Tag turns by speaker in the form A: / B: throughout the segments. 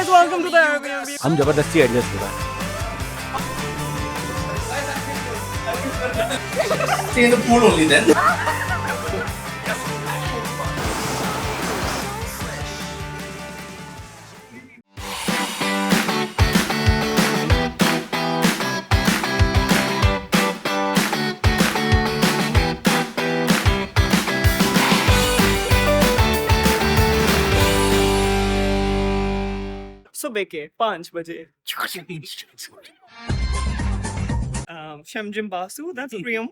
A: Guys, welcome to the Airbnb.
B: हम जबरदस्ती adjust हो रहा है.
C: Stay in the pool only then.
A: सुबह के 5 बजे. Shamjim Basu, that's Priyam.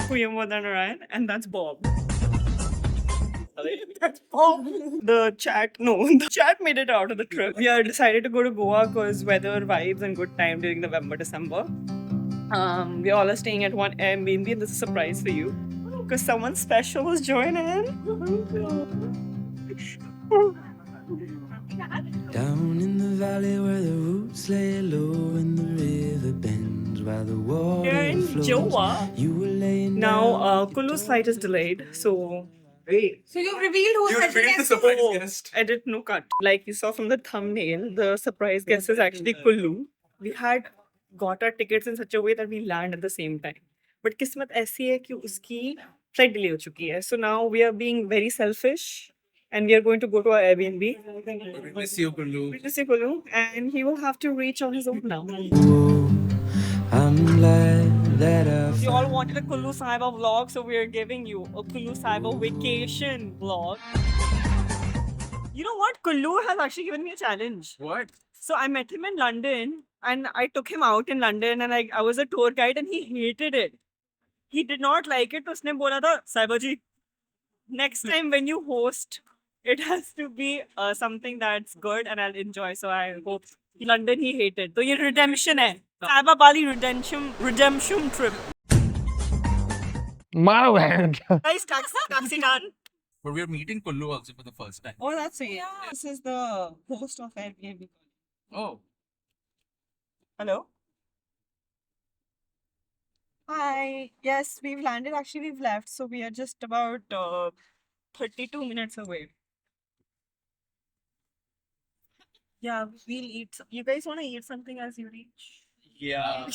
A: Priyam Vadanarayan, and that's Bob. That's Bob. The chat made it out of the trip. We are decided to go to Goa because weather, vibes, and good time during November, December. We all are staying at one Airbnb, and this is a surprise for you because someone special is joining.
D: Down in the valley where the roots lay low and the river bends while the water
A: We're in
D: flows.
A: Goa.
D: You were laying
A: Now, Kulu's flight is delayed, so
E: So you've revealed who's
C: You
E: special
C: revealed the
E: guest.
C: surprise guest.
A: edit no cut. Like you saw from the thumbnail, the surprise guest is actually Kulu. We had got our tickets in such a way that we land at the same time. But किस्मत ऐसी है कि उसकी flight delay हो चुकी है. So now we are being very selfish and we are going to go to our Airbnb.
C: We miss you, Kullu.
A: We just see Kulu and he will have to reach on his own now.
D: I'm glad that I
A: You all wanted a Kulu Saiba vlog, so we are giving you a Kulu Saiba vacation vlog. You know what? Kulu has actually given me a challenge.
C: What?
A: So I met him in London and I took him out in London and I was a tour guide and he hated it. He did not like it. उसने बोला था साइबा जी, next time when you host, it has to be something that's good and I'll enjoy. So I hope London he hated. तो ये redemption है. साइबा Bali redemption trip.
B: मारो बहन क्या.
A: Guys, taxi done.
C: But we are meeting Kullu also for the first time.
A: Oh, that's it. This is the host of Airbnb.
C: Oh.
A: Hello. Hi. Yes, we've landed. Actually, we've left. So we are just about 32 minutes away. Yeah, we'll eat. You guys want to eat something as you reach?
C: Yeah.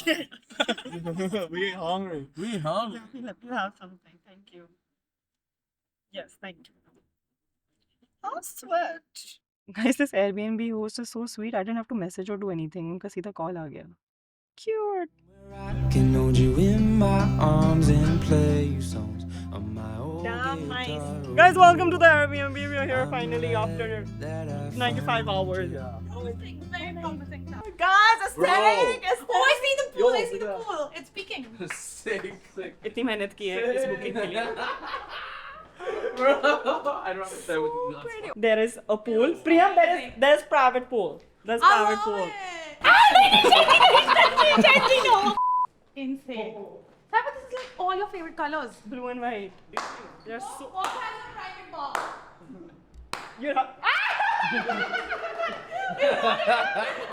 C: We hungry. We hungry.
A: Let me have something. Thank you. Yes, thank you. How sweet. Guys, this Airbnb host is so sweet. I didn't have to message or do anything. उनका सीधा call आ गया. Cute.
D: I can hold you in my arms and play you songs on my old
A: Damn nice.
D: guitar.
A: Guys, welcome to the Airbnb. We are here finally after
D: That I
A: 95 hours.
E: Very promising.
A: Guys,
C: Bro.
A: aesthetic.
E: Oh, I see the pool.
C: Yo,
E: I see the
C: yeah.
E: pool. It's peeking.
C: Sick.
A: इतनी मेहनत की है इस booking के लिए.
C: Bro, I don't understand what you mean.
A: There is a pool. Priyam, there's private pool. There's private pool.
E: Insane. Saiba, this is like all your favorite colors.
A: Blue and white. They're so.
E: What has a private box?
A: You're not. I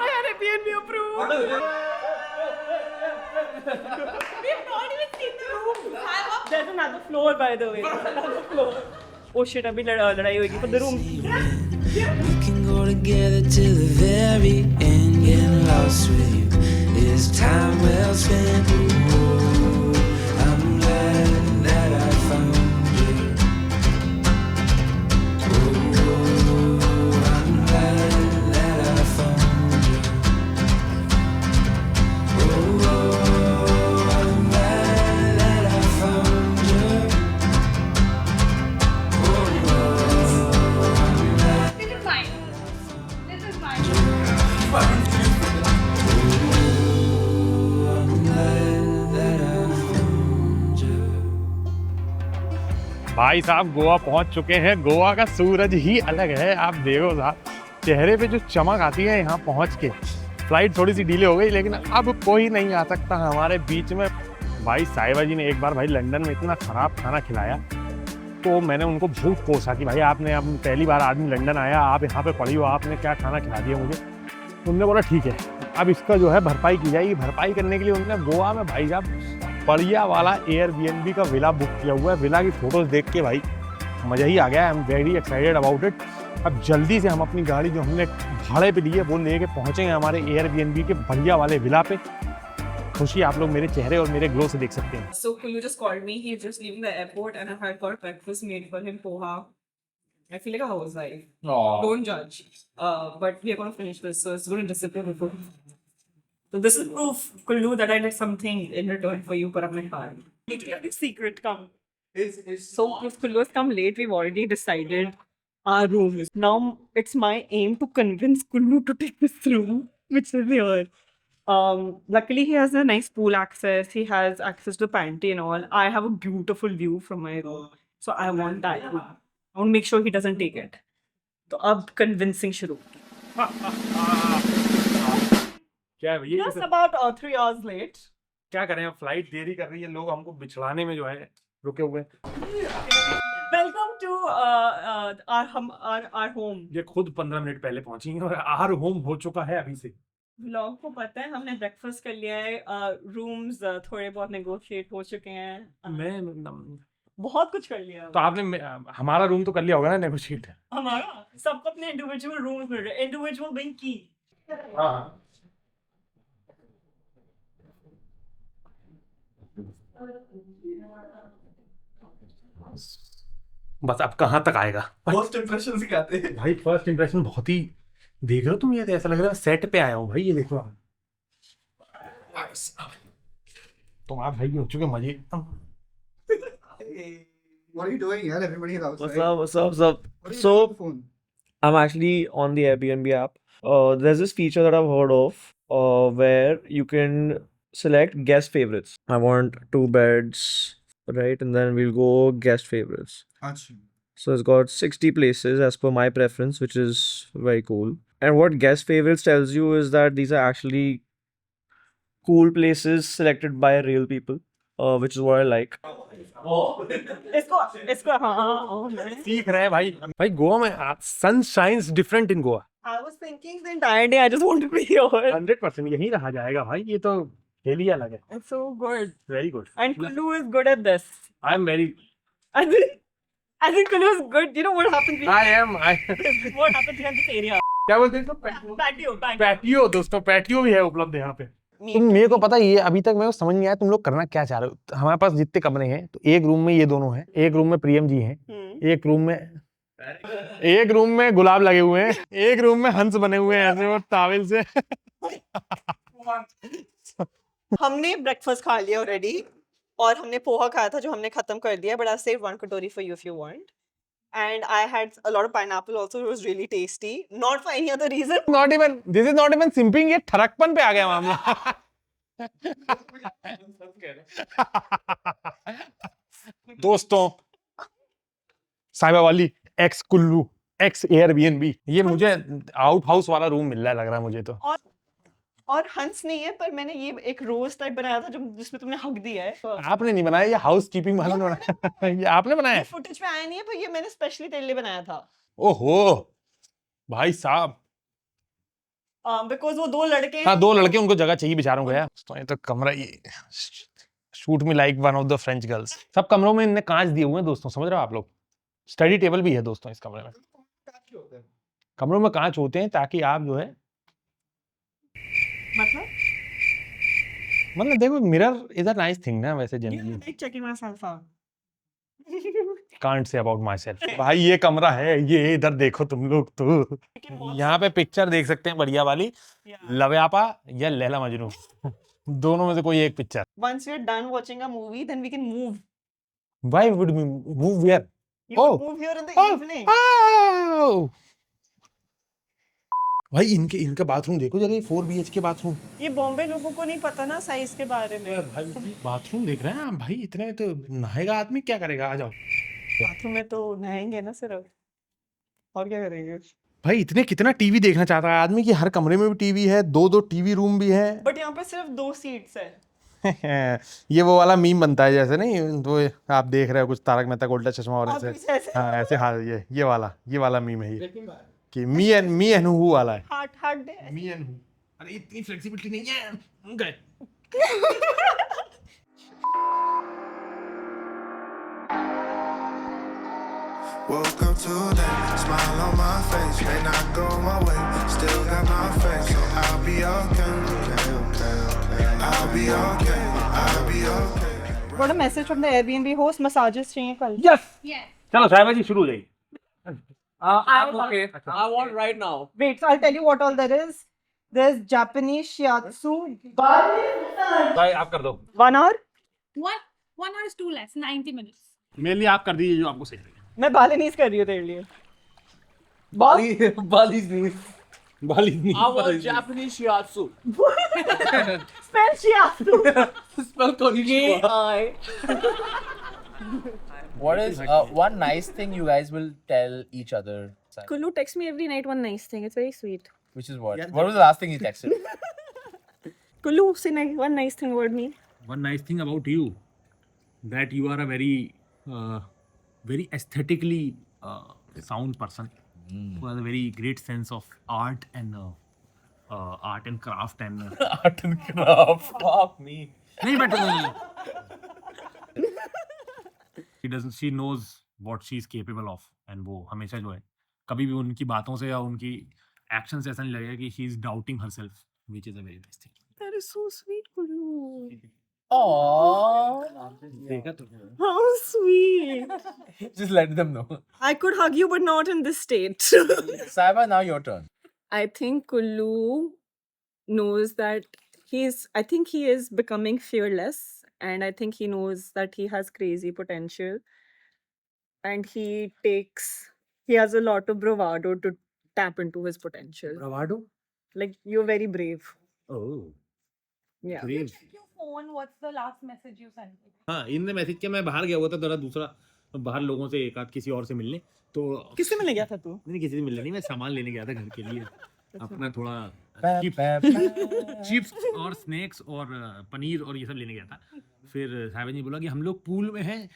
A: had Airbnb approved.
E: We've not even seen the room. Saiba.
A: There's another floor, by the way. There's another floor. Oh shit, अभी लड़ाई होगी for the room.
D: We can go together till the very end. Getting lost with you is time well spent. Ooh, I'm glad that I found you. Ooh, I'm glad that I found you. Ooh, I'm glad that I found you.
E: This is mine. This is mine.
B: भाई साहब गोवा पहुंच चुके हैं. गोवा का सूरज ही अलग है. आप देखो साहब, चेहरे पे जो चमक आती है यहाँ पहुंच के. फ्लाइट थोड़ी सी डिले हो गई लेकिन अब कोई नहीं आ सकता हमारे बीच में. भाई साहिबा जी ने एक बार भाई लंदन में इतना ख़राब खाना खिलाया तो मैंने उनको भूख कोसा कि भाई आपने अब पहली बार आदमी लंदन आया, आप यहाँ पे पड़ी हो, आपने क्या खाना खिला दिया मुझे. उन्होंने बोला ठीक है, अब इसका जो है भरपाई की जाएगी. भरपाई करने के लिए उन्होंने गोवा में भाई साहब बढ़िया वाला एयरबीएनबी का विला बुक किया हुआ है. विला की फ़ोटोज़ देख के भाई मज़ा ही आ गया. I am very excited about it. अब जल्दी से हम अपनी गाड़ी जो हमने भाड़े पे ली है वो लेके पहुंचेंगे हमारे एयरबीएनबी के बढ़िया वाले विला पे। खुशी आप लोग मेरे चेहरे और मेरे ग्लो से देख सकते हैं।
A: So Kullu just called me. He's just leaving the airport, and I had got breakfast made for him, poha. I feel like a housewife. Don't judge. But we are gonna finish this, so it's gonna disappear before. So this is proof, Kullu, that I did something in return for you. Put up my card. Literally secret come. So if Kullu has come late, we've already decided our rooms. Now it's my aim to convince Kullu to take this room, which is here. Luckily he has a nice pool access. He has access to pantry and all. I have a beautiful view from my room, so I want that. I want to make sure he doesn't take it. तो अब convincing शुरू.
B: क्या है भैया?
A: Just about 3 hours late.
B: क्या करें, अब flight देरी कर रही है, लोग हमको बिछड़ाने में जो है रुके हुए हैं।
A: Welcome to our home.
B: ये खुद 15 मिनट पहले पहुंची हैं और आर होम हो चुका है अभी से।
A: Vlog को पता है, हमने ब्रेकफास्ट कर लिया है, रूम्स थोड़े बहुत नेगोशिएट हो चुके हैं,
B: मैं
A: बहुत कुछ कर लिया है।
B: तो आपने हमारा रूम तो कर लिया होगा ना नेगोशिएट?
A: हमारा सबको अपने इंडिविजुअल रूम्स मिल रहे हैं, इंडिविजुअल बिंग की।
B: हाँ बस अब कहाँ तक आएगा?
C: फर्स्ट इंप्रेशन सिखाते हैं
B: भाई फर्स्ट इंप्रेशन बहुत ही, देख रहे हो तुम, ये तो ऐसा लग रहा है सेट पे आया हूँ भाई। ये देखो तुम आप भाई हो चुके मजे।
F: What are you doing here? Everybody is outside.
C: What's up?
F: What are you
C: So
F: doing on the phone?
C: I'm actually on the Airbnb app. There's this feature that I've heard of where you can select guest favorites. I want 2 beds, right? And then we'll go guest favorites.
F: Achha.
C: So it's got 60 places as per my preference, which is very cool. And what guest favorites tells you is that these are actually cool places selected by real people, which is what I like.
A: इसको हाँ
B: सीख रहे हैं भाई। भाई गोवा में sun shines different in Goa.
A: I was thinking the entire day I just want to be here.
B: 100% यहीं रहा जाएगा भाई, ये तो खेल ही अलग है।
A: It's so good.
B: Very good.
A: And Kullu is good at this.
B: I am very,
A: I think Kullu is good. You know what happens behind
B: I am
A: what happens behind this area?
B: क्या बोलते हैं इसको?
A: Patio.
B: Patio दोस्तों, patio भी है उपलब्ध यहाँ पे। तुम मेरे को पता ये अभी तक मेरे को समझ नहीं आया तुम लोग करना क्या चाह रहे हो। हमारे पास जितने कमरे हैं तो एक रूम में ये दोनों हैं, एक रूम में प्रियम जी हैं, एक रूम में गुलाब लगे हुए हैं, एक रूम में हंस बने हुए हैं ऐसे और तावेल से।
A: हमने ब्रेकफास्ट खा लिया ऑलरेडी और हमने पोहा खाया था जो हमने खत्म कर दिया, but I saved 1 कटोरी for you if you want. And I had a lot of pineapple also. It was really tasty. Not for any other reason.
B: This is not even simping, ये ठरकपन पे आ गया मामला। दोस्तों साहिबा वाली एक्स कुल्लू एक्स एयरबीएनबी, ये मुझे आउट हाउस वाला रूम मिल रहा है लग रहा है मुझे तो।
A: और हंस नहीं है, पर मैंने ये एक रोज टाइप बनाया था जो जिसमें तुमने हक दिया है।
B: आपने नहीं बनाया, ये हाउस कीपिंग वालों ने बनाया। ये आपने बनाया?
A: फुटेज में आया नहीं है, पर ये मैंने स्पेशली तेरे लिए बनाया था।
B: ओहो भाई साहब,
A: बिकॉज वो 2 लड़के
B: हाँ 2 लड़के, उनको जगह चाहिए बेचारों को यार। तो ये तो कमरा, ये shoot me like one of the French girls. सब कमरों में इनने कांच दिए हुए हैं दोस्तों, समझ रहे हो आप लोग। स्टडी टेबल भी है दोस्तों इस कमरे में। कमरों में कांच होते हैं ताकि आप जो है मतलब देखो, mirror is a nice thing ना वैसे generally.
A: Checking my self out.
B: Can't say about my self. भाई ये कमरा है, ये इधर देखो तुम लोग तो, यहाँ पे पिक्चर देख सकते हैं बढ़िया वाली, लव्यापा या लैला मजनू, दोनों में से कोई एक picture.
A: Once we're done watching a movie, then we can move.
B: Why would we move where?
A: You
B: Oh.
A: can move here in the evening.
B: Oh! भाई इनका बाथरूम देखो जरा, 4 BHK बाथरूम।
A: ये बॉम्बे लोगों को नहीं पता ना साइज के बारे में।
B: भाई बाथरूम देख रहे हैं आप भाई, इतने तो नहाएगा आदमी, क्या करेगा? आ जाओ।
A: बाथरूम में तो नहाएंगे ना सिर्फ, और क्या करेंगे?
B: भाई इतने कितना टीवी देखना चाहता है आदमी कि हर कमरे में भी टीवी है, 2 टीवी रूम भी है।
A: बट यहाँ पे सिर्फ 2 सीट्स है।
B: ये वो वाला मीम बनता है जैसे, नहीं तो आप देख रहे हो कुछ तारक मेहता का उल्टा चश्मा और ऐसे, हाँ ऐसे, हाँ ये वाला मीम है ये कि मी एंड हु वाला है।
A: Heart day.
B: Me and who, अरे इतनी फ्लेक्सिबिलिटी नहीं है। गए
G: Woke up today, smile on my face, may not go my way, still got my faith, so I'll be okay, I'll be okay, I'll be okay.
A: Got a message from the Airbnb host. Massages चाहिए कल.
B: Yes
E: Yes.
B: चलो साहिबा जी शुरू हो जाइए.
C: I'm okay. I want right now.
A: Wait, so I'll tell you what all there is. There's Japanese shiatsu.
B: भाई आप कर दो.
A: 1 hour.
E: One hour is too less. 90 minutes.
B: मेरे लिए आप कर दीजिए जो आपको सही लगे.
A: मैं बालिनीज कर रही हूँ तेरे लिए.
C: Bali's knees.
B: बाली नहीं.
C: I want Japanese shiatsu.
A: Spell shiatsu.
C: Spell konnichiwa.
H: What is one nice thing you guys will tell each other?
A: Kulu texts me every night one nice thing. It's very sweet.
H: Which is what? What was the last thing he texted?
A: Kulu, say one nice thing about me.
B: One nice thing about you, that you are a very very aesthetically sound person who has a very great sense of art and craft and
H: Art and craft. Fuck me.
B: नहीं but she knows what she is capable of and वो हमेशा जो है कभी भी उनकी बातों से या उनकी एक्शन से ऐसा नहीं लगेगा कि she is doubting herself, which is a very nice thing.
A: That is so sweet, Kulu.
H: Aww.
B: देखा तो
A: How sweet.
H: Just let them know.
A: I could hug you, but not in this state.
H: Saiba, now your turn.
A: I think Kulu knows that I think he is becoming fearless, and I think he knows that he has crazy potential, and he has a lot of bravado to tap into his potential.
B: Bravado?
A: Like, you're very brave.
B: Oh.
A: Yeah.
B: Brave.
E: Check your phone. What's the last message you sent?
B: हाँ इनने message किया, मैं बाहर गया हुआ था जरा दूसरा बाहर लोगों से एक आध किसी और से मिलने, तो
A: किससे मिलने गया था तू?
B: नहीं किसी से मिलने नहीं, मैं सामान लेने गया था घर के लिए अपना थोड़ा चिप्स और स्नैक्स और पनीर और ये सब लेने गया था. फिर साहिबा ने बोला कि हम लोग पूल में हैं,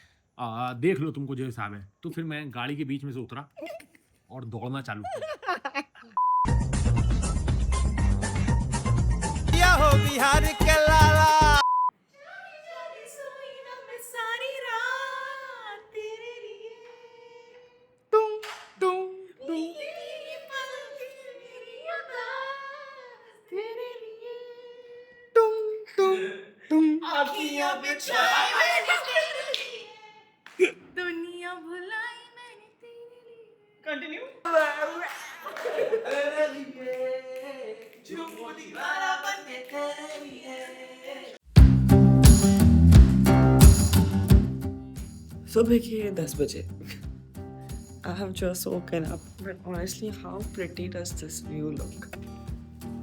B: देख लो तुमको जो हिसाब है. तो फिर मैं गाड़ी के बीच में से उतरा और दौड़ना चालू किया.
G: हो बिहार के लाला
E: दुनिया भुलाई मैंने तेरे लिए.
A: Continue. सुबह के 10 बजे. I have just woken up, but honestly, how pretty does this view look?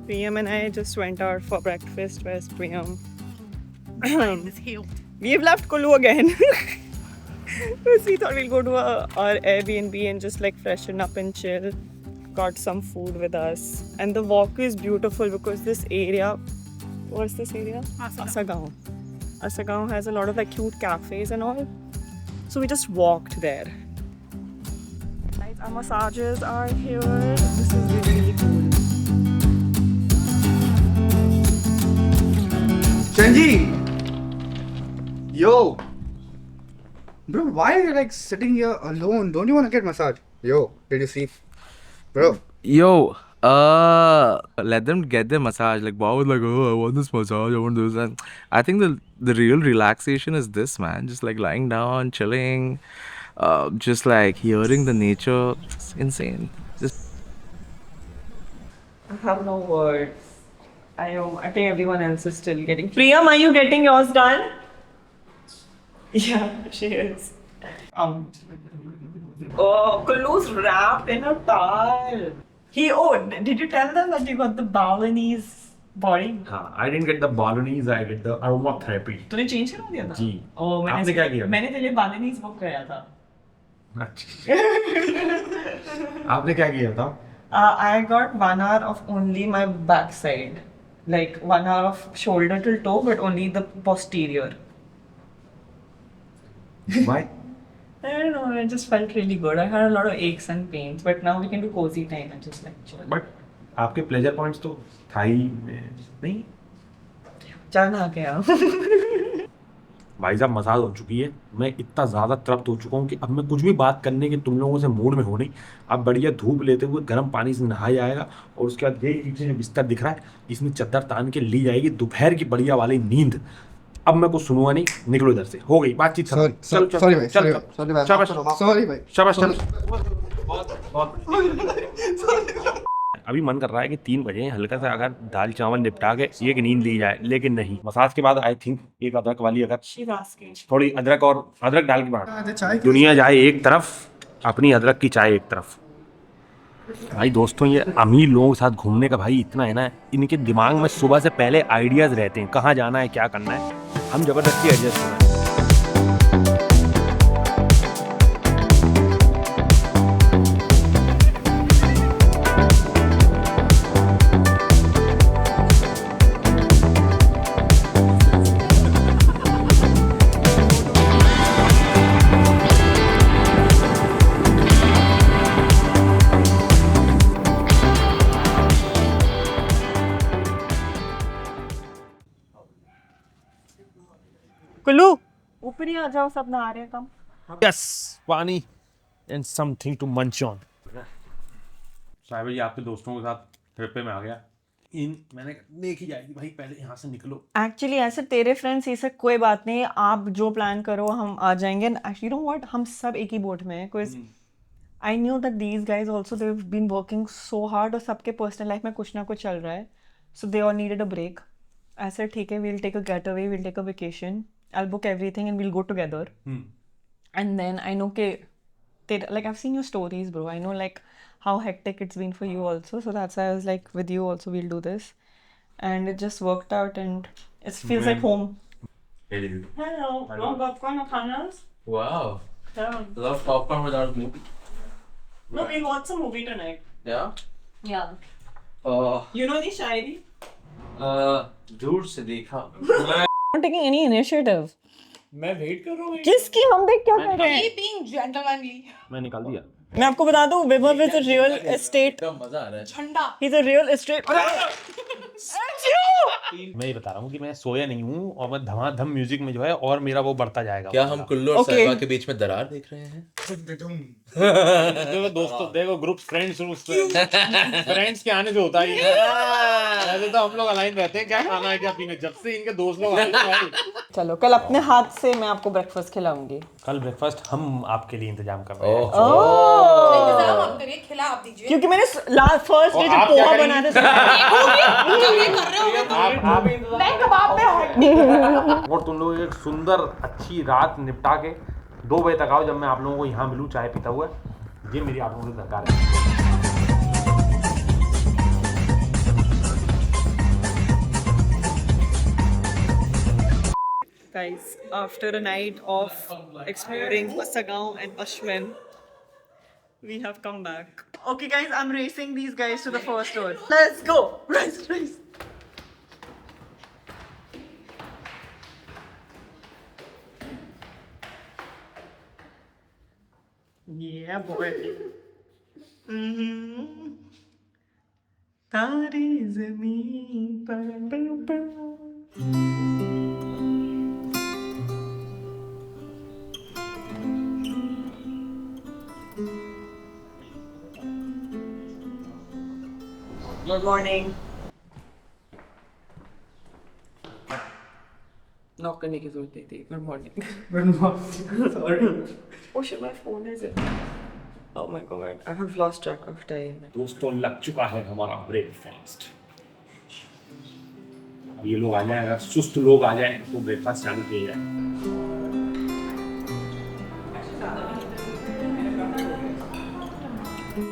A: Priyam and I just went out for breakfast. Where's Priyam? We've left Kulu again. We thought we'll go to our Airbnb and just like freshen up and chill. Got some food with us, and the walk is beautiful because this area, what's this area? Asagaon. Asagaon has a lot of like cute cafes and all. So we just walked there. Guys, our massages are here. This is really, really cool.
F: Chanji! Yo! Bro, why are you like sitting here alone? Don't you want to get massage? Yo, did you see? Bro.
H: Yo, let them get their massage. Like, wow, like, oh, I want this massage, I want this. And I think the real relaxation is this, man. Just like lying down, chilling, just like hearing the nature. It's insane. Just
A: I have no words. I think everyone else is still getting. Priyam, are you getting yours done? Yeah, she is. Oh, Kulu's wrapped in a towel. Did you tell them that you got the Balinese body?
B: हाँ, I didn't get the Balinese, I get the aromatherapy.
A: तूने change करा दिया था?
B: जी.
A: Oh,
B: आपने क्या किया?
A: मैंने तेरे लिए बालिनीज बुक कराया था.
B: आपने क्या किया था?
A: I got 1 hour of only my backside, like 1 hour of shoulder till toe, but only the posterior.
B: Why?
A: I don't know. I just felt really good. I had a lot of aches and pains, but now we can do cozy time and just like chill.
B: But आपके pleasure points तो Thai में नहीं?
A: चल ना क्या?
B: भाई साहब massage हो चुकी है, मैं इतना ज़्यादा तृप्त हो चुका हूँ कि अब मैं कुछ भी बात करने के तुम लोगों से मूड में हो नहीं। अब बढ़िया धूप लेते हुए गर्म पानी से नहाया जाएगा और उसके बाद ये पीछे जो बिस्तर दिख रहा है इसमें चद्दर तान के ली जाएगी दोपहर की बढ़िया वाली नींद। अब मैं कुछ सुनूंगा नहीं, निकलो इधर से, हो गई बातचीत खत्म। चल चल
F: सॉरी भाई,
B: चल
F: सॉरी भाई,
B: शाबाश
F: सॉरी भाई।
B: शाबाश चल। अभी मन कर रहा है कि 3 बजे हल्का सा अगर दाल चावल निपटा के एक नींद ली जाए, लेकिन नहीं, मसाज के बाद आई थिंक एक अदरक वाली अगर थोड़ी अदरक और अदरक डाल के बाहर दुनिया जाए एक तरफ, अपनी अदरक की चाय एक तरफ। भाई दोस्तों ये अमीर लोगों के साथ घूमने का भाई इतना है ना, इनके दिमाग में सुबह से पहले आइडियाज रहते हैं कहाँ जाना है क्या करना है, हम जबरदस्ती एडजस्ट हो रहे हैं।
A: कुल्लू ऊपर ही आ जाओ, सब नहा रहे हैं कम।
B: यस पानी एंड समथिंग टू मंच ऑन। साहिब जी आपके दोस्तों के साथ ट्रिप पे मैं आ गया, इन मैंने देखी जाएगी भाई, पहले यहाँ से निकलो।
A: एक्चुअली ऐसे तेरे फ्रेंड्स ये सब कोई बात नहीं, आप जो प्लान करो हम आ जाएंगे। एक्चुअली नो व्हाट, हम सब एक ही बोट में हैं, because I knew that these guys also they have been working so hard और सबके पर्सनल लाइफ में कुछ ना कुछ चल रहा है, so they all needed a break. ऐसे ठीक है, we'll take a getaway, we'll take a vacation, I'll book everything and we'll go together. And then I know like I've seen your stories, bro. I know like how hectic it's been for you also. So that's why I was like, with you also we'll do this. And it just worked out and it feels like home. Hello. Want popcorn or funnels?
H: Wow.
A: Yeah.
H: Love popcorn without movie.
A: No, we'll watch some movie tonight.
H: Yeah.
A: Yeah.
H: Uh,
A: You know the शायरी?
H: दूर से देखा।
A: Not taking any initiative.
B: मैं wait कर रहा हूँ।
A: किसकी? हम देख क्या कर रहे हैं?
E: being gentlemanly.
B: मैं निकाल दिया।
A: मैं आपको बता दूं, विभव is a real estate.
H: मजा आ रहा है।
E: Chanda.
A: He's a real estate.
B: मैं ये बता रहा हूँ कि मैं सोया नहीं हूँ और मैं धमाधम म्यूजिक में जो है और मेरा वो बढ़ता जाएगा।
H: क्या हम कुल्लू और
A: Okay.
H: साहिबा के बीच में दरार देख रहे हैं?
B: देखो दोस्तों, देखो ग्रुप फ्रेंड्स के आने से होता है ये। ऐसे तो हम लोग अलाइन रहते हैं, क्या खाना है क्या पीना, जब से इनके दोस्त लोग आए हैं भाई।
A: चलो कल अपने हाथ से मैं आपको ब्रेकफास्ट खिलाऊंगी।
B: कल ब्रेकफास्ट हम आपके लिए इंतजाम कर रहे हैं।
E: इंतजाम हम करिए, खिला आप दीजिए।
A: क्योंकि मैंने फर्स्ट डे
B: और
A: जो
B: आप
A: पोहा
B: क्या
A: बनाया था
E: जब ये कर रहे होगे तो नहीं कबाब में हट।
B: और तुम लोग एक सुंदर अच्छी रात निपटा के 2 बजे तक आओ, जब मैं आप लोगों को यहाँ मिलूँ चाय पीता हुआ। ये मेरी आप लोगों से दरकार है।
A: Guys, after a night of exploring Pasagaon and Ashwin, we have come back. Okay guys, I'm racing these guys to the first one. Let's go! Race! Yeah, boy. तारे ज़मीन पर Good morning. Knock करने की जरूरत नहीं थी. Good morning.
F: Good morning. Sorry.
A: Oh shit, my phone is it? Oh my god, I have lost track of time.
B: दोस्तों लग चुका है हमारा ब्रेकफास्ट। अब ये लोग आ जाए, अगर सुस्त लोग आ जाए तो ब्रेकफास्ट चालू किया जाए।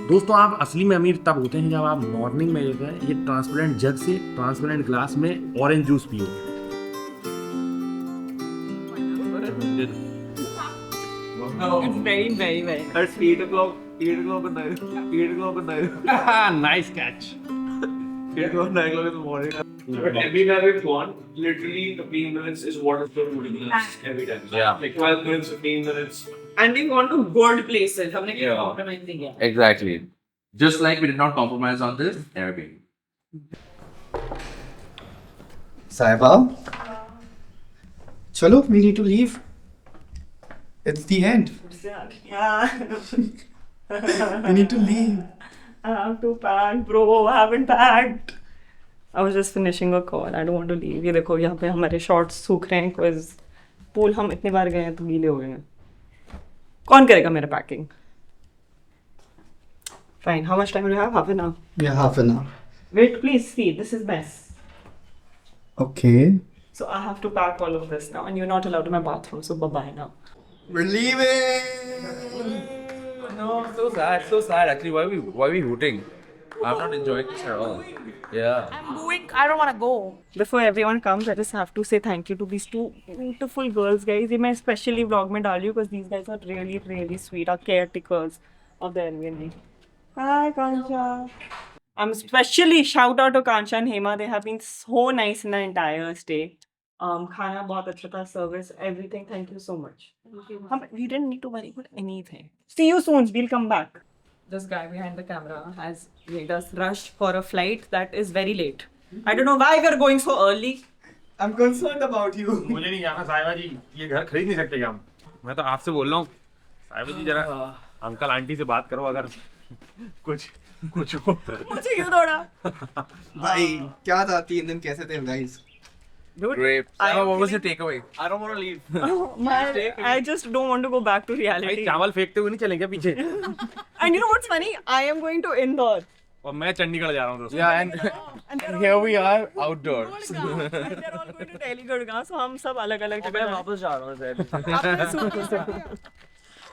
B: दोस्तों आप असली में अमीर तब होते हैं जब आप मॉर्निंग में जो है ये ट्रांसपेरेंट जग से ट्रांसपेरेंट ग्लास में ऑरेंज जूस पियोगे।
A: It's very, very, very.
C: That's 8 o'clock. 8 o'clock at night. 8 o'clock at night.
B: Nice catch.
C: 8 o'clock, 9 o'clock in the morning.
I: But every time we've gone, literally 15 minutes is what is going to be every time.
H: Yeah.
I: Like 12 minutes, 15 minutes.
A: And we want to good places. हमने क्या
I: Yeah.
A: compromise नहीं किया.
H: Exactly. Just like we did not compromise on this Airbnb.
F: Saiba? Chalo, we need to leave. It's the end.
A: Yeah.
F: We need to leave.
A: I have to pack, bro. I haven't packed. I was just finishing a call. I don't want to leave. ये देखो यहाँ पे हमारे shorts सूख रहे हैं because pool हम इतने बार गए हैं तो गीले हो गए हैं. कौन करेगा मेरा packing? Fine. How much time do you have? Half an hour.
F: Yeah, half an hour.
A: Wait, please see. This is mess.
F: Okay.
A: So I have to pack all of this now, and you're not allowed in my bathroom. So bye bye now.
F: We're leaving.
H: No, so sad, so sad. Actually, why are we hooting? I'm not enjoying this at all. Yeah.
E: I'm booing. I don't want to go.
A: Before everyone comes, I just have to say thank you to these two beautiful girls, guys. ये मैं especially vlog में डाल रही हूँ because these guys are really, really sweet. Our caretakers of the Airbnb. Hi, Kansha. I'm especially shout out to Kansha and Hema. They have been so nice in the entire stay. खाना बहुत अच्छा था, service, everything. Thank you so much. We didn't need to worry about anything. See you soon. We'll come back. This guy behind the camera has made us rush for a flight that is very late. I don't know why we are going so early.
F: I'm concerned about you.
B: मुझे नहीं जाना साहिबा जी, ये घर खरीद नहीं सकते क्या हम? मैं तो आपसे बोल रहा हूँ साहिबा जी, जरा अंकल आंटी से बात करो अगर कुछ हो.
A: मुझे क्यों दौड़ा?
F: भाई क्या था 3 दिन कैसे थे guys?
H: Great. What was your takeaway?
I: I don't want to leave.
A: I just don't want to go back to
B: भाई
A: reality.
B: चावल फेंकते हुए नहीं चलेंगे पीछे.
A: And you know what's funny? I am going to Indore.
B: और मैं चंडीगढ़ जा रहा हूँ दोस्तों.
H: Yeah, and
A: they're
H: here
A: all
H: we are outdoors.
A: and they're all going to Delhi Gurgaon. So हम सब अलग-अलग
I: मैं
A: जगह
I: वापस जा रहा हूँ सर.
A: अपने suitcase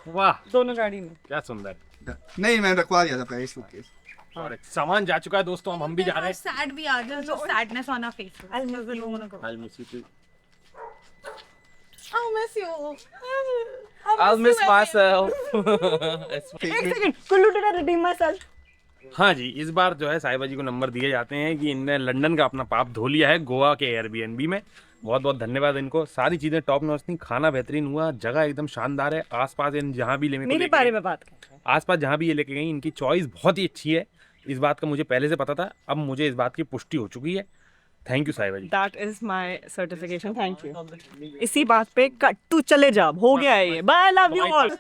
B: वाह
A: दोनों गाड़ी में.
B: क्या सुंदर.
F: नहीं मैं रखवा दिया था पहले सूटकेस.
B: और सामान जा चुका है दोस्तों, हम भी जा रहे हैं.
E: Sad भी आ गया. Just sadness on our faces.
A: I'll miss you.
B: I'll miss you too.
E: I'll miss you.
H: I'll miss myself.
A: एक second. Kullu did I redeem myself?
B: हाँ जी, इस बार जो है साहिबा जी को नंबर दिए जाते हैं कि इनने लंदन का अपना पाप धो लिया है गोवा के एयरबीएनबी में. बहुत बहुत धन्यवाद इनको. सारी चीजें टॉप नॉच थी, खाना बेहतरीन हुआ, जगह एकदम शानदार है. आसपास इन जहाँ भी
A: मेरे बारे में बात कर.
B: आसपास जहाँ भी ये लेके गई, इनकी चॉइस बहुत ही अच्छी है. इस बात का मुझे पहले से पता था, अब मुझे इस बात की पुष्टि हो चुकी है. थैंक यू साहिबा जी.
A: That is my certification. Thank you. इसी बात पे तू चले जा. हो गया है ये. Bye. I love you all.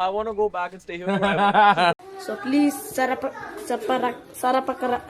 I: I want to go back and stay here forever.
E: So please, Sarapakara.